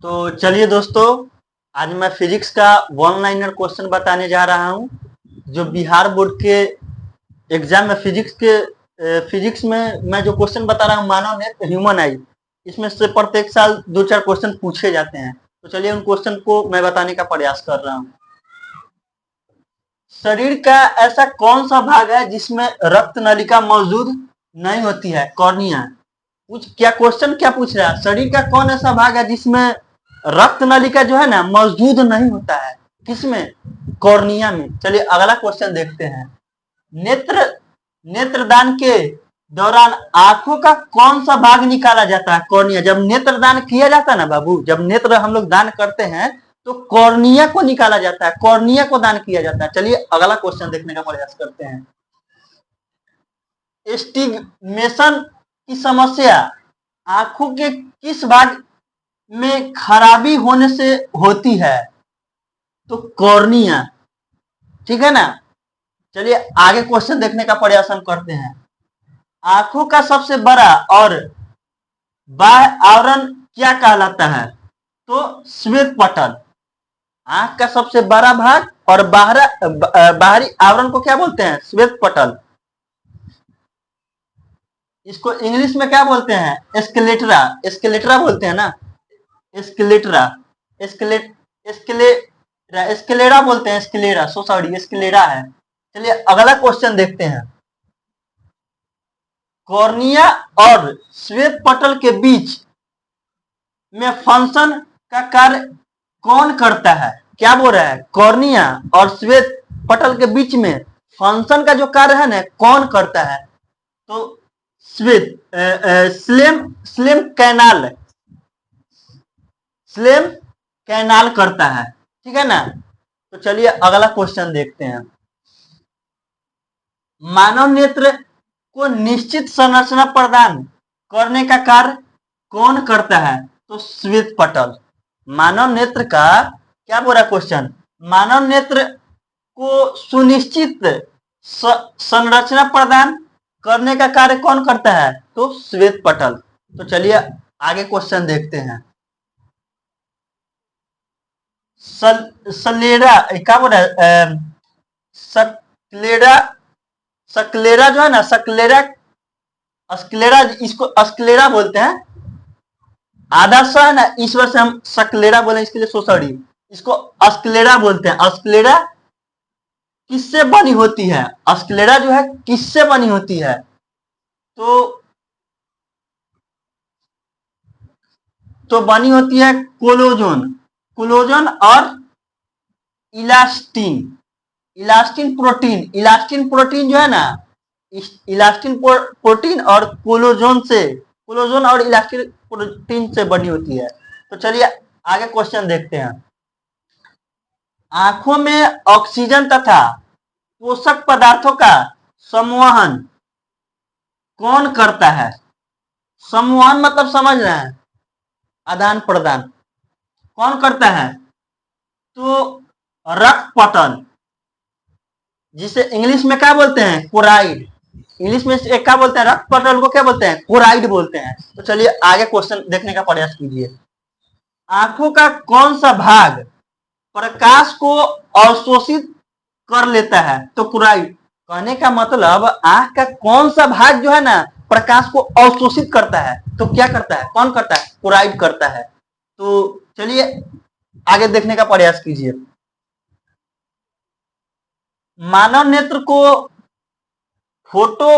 तो चलिए दोस्तों, आज मैं फिजिक्स का वन लाइनर क्वेश्चन बताने जा रहा हूं। जो बिहार बोर्ड के एग्जाम में फिजिक्स में मैं जो क्वेश्चन बता रहा हूं, मानव नेत्र ह्यूमन आई, इसमें से प्रत्येक साल 2-4 क्वेश्चन पूछे जाते हैं। तो चलिए उन क्वेश्चन को मैं बताने का प्रयास कर रहा हूं। शरीर का ऐसा कौन सा भाग है जिसमें रक्त नलिका मौजूद नहीं होती है? कॉर्निया। क्या क्वेश्चन क्या पूछ रहा है? शरीर का कौन ऐसा भाग है जिसमें रक्त नलिका जो है ना मौजूद नहीं होता है? किसमें? कॉर्निया में। चलिए अगला क्वेश्चन देखते हैं। नेत्रदान के दौरान आंखों का कौन सा भाग निकाला जाता है? कॉर्निया। जब नेत्रदान किया जाता है ना बाबू, जब नेत्र हम लोग दान करते हैं तो कॉर्निया को निकाला जाता है, कॉर्निया को दान किया जाता है। चलिए अगला क्वेश्चन देखने का प्रयास करते हैं। एस्टिग्मेशन की समस्या आंखों के किस भाग में खराबी होने से होती है? तो कॉर्निया। ठीक है ना। चलिए आगे क्वेश्चन देखने का प्रयास हम करते हैं। आंखों का सबसे बड़ा और बाह्य आवरण क्या कहलाता है? तो श्वेत पटल। आंख का सबसे बड़ा भाग और बाहरी आवरण को क्या बोलते हैं? श्वेत पटल। इसको इंग्लिश में क्या बोलते हैं? स्केलेट्रा। स्केलेट्रा बोलते हैं ना, स्केलेट्रा। स्केलेरा बोलते हैं, स्केलेरा। सॉरी, स्केलेरा है। चलिए अगला क्वेश्चन देखते हैं। कॉर्निया और श्वेत पटल के बीच में फंक्शन का कार्य कौन करता है? क्या बोल रहा है? कॉर्निया और श्वेत पटल के बीच में फंक्शन का जो कार्य है ना, कौन करता है? तो स्लेम कैनाल करता है। ठीक है ना। तो चलिए अगला क्वेश्चन देखते हैं। मानव नेत्र को निश्चित संरचना प्रदान करने का कार्य कौन करता है? तो श्वेत पटल। मानव नेत्र का क्या बोला क्वेश्चन? मानव नेत्र को सुनिश्चित संरचना प्रदान करने का कार्य कौन करता है? तो श्वेत पटल। तो चलिए आगे क्वेश्चन देखते हैं। सलेरा क्या बोल रहा है? सक्लेरा जो है ना, स्क्लेरा, इसको स्क्लेरा बोलते हैं। आधा सा है ना, ईश्वर से हम सक्लेरा बोले, इसके लिए सॉरी। इसको स्क्लेरा बोलते हैं। स्क्लेरा किससे बनी होती है? स्क्लेरा जो है किससे बनी होती है? तो बनी होती है कोलोजन और इलास्टिन प्रोटीन जो है ना, इलास्टिन प्रोटीन और कोलोजन और इलास्टिन प्रोटीन से बनी होती है। तो चलिए आगे क्वेश्चन देखते हैं। आंखों में ऑक्सीजन तथा पोषक पदार्थों का संवहन कौन करता है? संवहन मतलब समझ रहे हैं? आदान प्रदान। कौन करता है? तो रक्त पटल, जिसे इंग्लिश में क्या बोलते हैं? कोराइड। इंग्लिश में क्या बोलते हैं? रक्त पटल को क्या बोलते हैं? कोराइड बोलते हैं। तो चलिए आगे क्वेश्चन देखने का प्रयास कीजिए। आंखों का कौन सा भाग प्रकाश को अवशोषित कर लेता है? तो कोराइड। कहने का मतलब आंख का कौन सा भाग जो है ना प्रकाश को अवशोषित करता है? तो क्या करता है? कौन करता है? कोराइड करता है। तो चलिए आगे देखने का प्रयास कीजिए। मानव नेत्र फोटो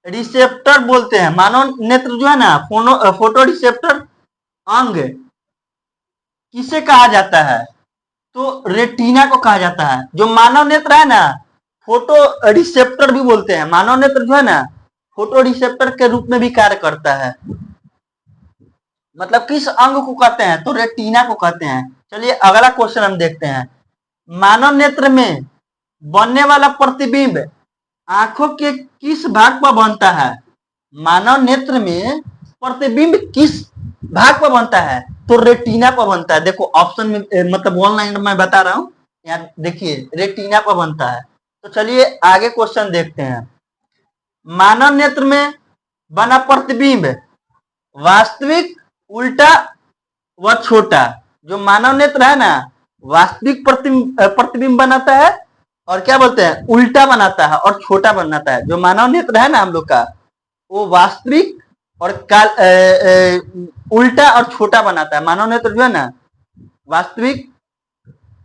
रिसेप्टर बोलते हैं। मानव नेत्र जो है ना फोटो रिसेप्टर अंग किसे कहा जाता है? तो रेटिना को कहा जाता है। जो मानव नेत्र है ना फोटो रिसेप्टर भी बोलते हैं। मानव नेत्र जो है ना फोटो रिसेप्टर के रूप में भी कार्य करता है। मतलब किस अंग को कहते हैं? तो रेटिना को कहते हैं। चलिए अगला क्वेश्चन हम देखते हैं। मानव नेत्र में बनने वाला प्रतिबिंब आंखों के किस भाग पर बनता है? मानव नेत्र में प्रतिबिंब किस भाग पर बनता है? तो रेटिना पर बनता है। देखो ऑप्शन में मतलब वन लाइन में बता रहा हूं, यहाँ देखिए रेटिना पर बनता है। तो चलिए आगे क्वेश्चन देखते हैं। मानव नेत्र में बना प्रतिबिंब, वास्तविक, उल्टा व छोटा। जो मानव नेत्र है ना, वास्तविक प्रतिबिंब बनाता है और क्या बोलते हैं, उल्टा बनाता है और छोटा बनाता है। जो मानव नेत्र है ना हम लोग का, वो वास्तविक और उल्टा और छोटा बनाता है। मानव नेत्र जो है ना, वास्तविक,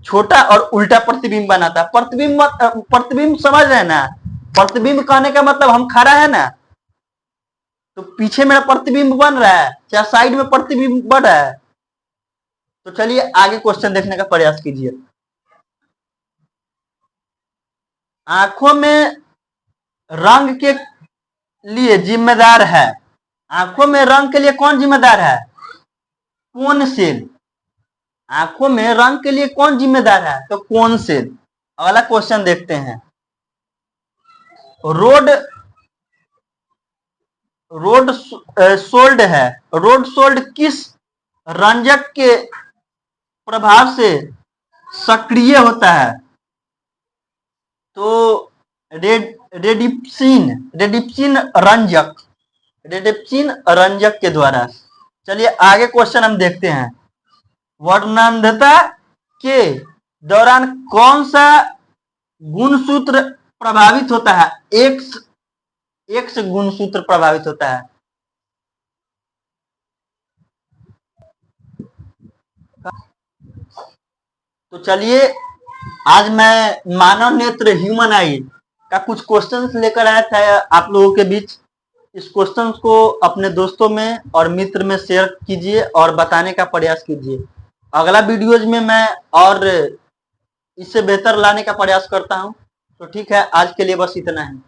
छोटा और उल्टा प्रतिबिंब बनाता है। प्रतिबिंब समझ रहे हैं ना, प्रतिबिंब कहने का मतलब हम खड़ा है ना, तो पीछे मेरा प्रतिबिंब बन रहा है, चाहे साइड में प्रतिबिंब बन रहा है। तो चलिए आगे क्वेश्चन देखने का प्रयास कीजिए। आंखों में रंग के लिए जिम्मेदार है, आंखों में रंग के लिए कौन जिम्मेदार है, कोन सेल। आंखों में रंग के लिए कौन जिम्मेदार है, तो कोन सेल। अगला क्वेश्चन देखते हैं। रोड सोल्ड है, रोड सोल्ड किस रंजक के प्रभाव से सक्रिय होता है, तो रेडिप्सिन रंजक के द्वारा। चलिए आगे क्वेश्चन हम देखते हैं। वर्णांधता के दौरान कौन सा गुणसूत्र प्रभावित होता है, एक्स गुणसूत्र प्रभावित होता है। तो चलिए आज मैं मानव नेत्र ह्यूमन आई का कुछ क्वेश्चंस लेकर आया था आप लोगों के बीच। इस क्वेश्चंस को अपने दोस्तों में और मित्र में शेयर कीजिए और बताने का प्रयास कीजिए। अगला वीडियोज में मैं और इससे बेहतर लाने का प्रयास करता हूं। तो ठीक है, आज के लिए बस इतना ही।